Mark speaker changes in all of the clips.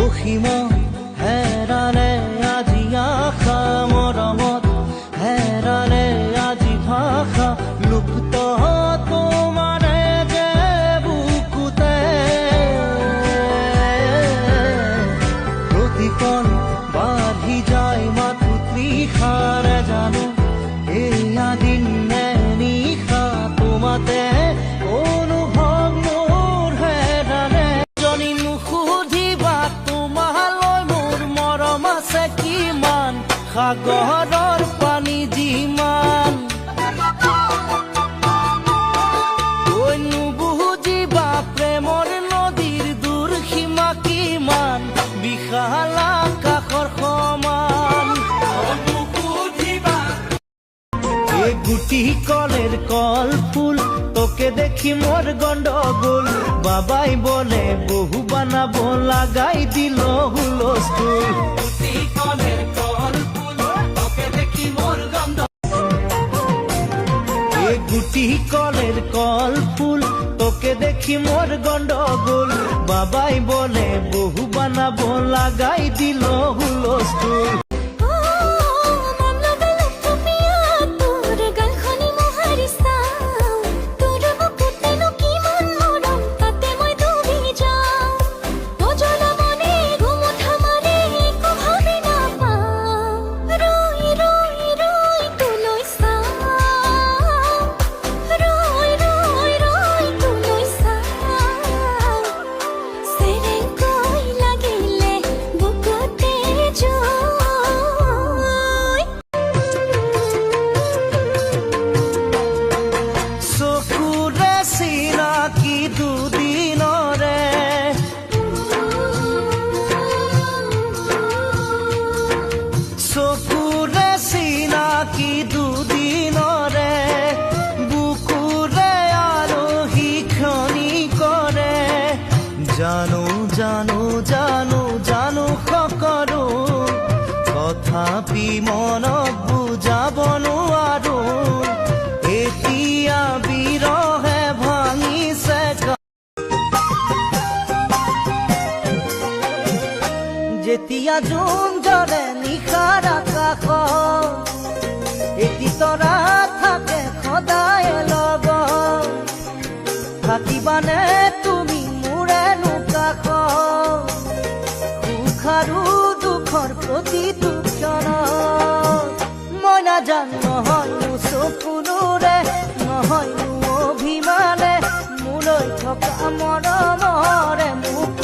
Speaker 1: অসীম হেৰালে আজি আশা মৰমত হেৰালে আজি ভাষা লুপ্ত তোমাৰে যে বুকুতে প্ৰতিপল বাঢ়ি যায় মাথো তৃষাৰে জানো এয়া দিন নে নিশা তোমাতে অনুভৱ মোৰ হেৰালে জনী নুসুধিবা তোমালৈ মোৰ মৰম আছে কিমান সাগৰৰ পানী যিমান নুবুজিবা প্ৰেমৰ নদীৰ দূৰ সীমা কিমান বিশাল আকাশৰ সমান এই গুটি কলের কল ফুল তোকে দেখি মোর গন্ডগোল বাবাই বলে বহু বানাবো লাগাই দিল হুলস্থুল গুটি কলের কল ফুল তোকে দেখি মোর এই গুটি কলের কল ফুল তোকে দেখি মোর গন্ডগোল বাবাই বলে বহু বানাবো লাগাই দিল হুলস্থুল চকুৰে চিনাকি দুদিনৰে বুকুৰে আলহী খনি কৰে জানো জানো জানো জানো সকলো তথাপি মনক বুজাব নোৱাৰো এতিয়া বিৰহে ভাঙিছে যেতিয়া জোন জ্বলে নিশাৰ আকাশ এটি তৰা থাকে সদায় লগ থাকিবানে তুমি মোৰেনো কাষ সুখ আৰু দুখৰ প্ৰতিটো ক্ষণত মই নাজানো নহয়নো চকুৰে নহয়নো অভিমানে মোলৈ থকা মৰমৰে মোক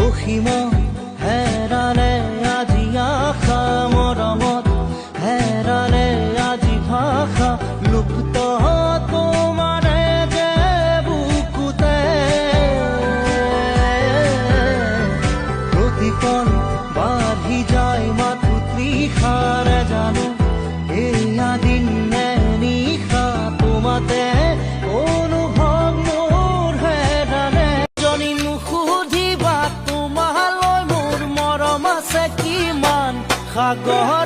Speaker 1: অসীম হেৰালে আজি আশা মৰমত হেৰালে আজি ভাষা লুপ্ত তোমাৰে যে বুকুতে প্ৰতিপল বাঢ়ি যায় মাথো তৃষাৰে জানো এয়া দিন নে নিশা তোমাতে অনুভৱ মোৰ হেৰালে জনী নুসুধিবা তোমালৈ মোৰ মৰম আছে কিমান সাগৰ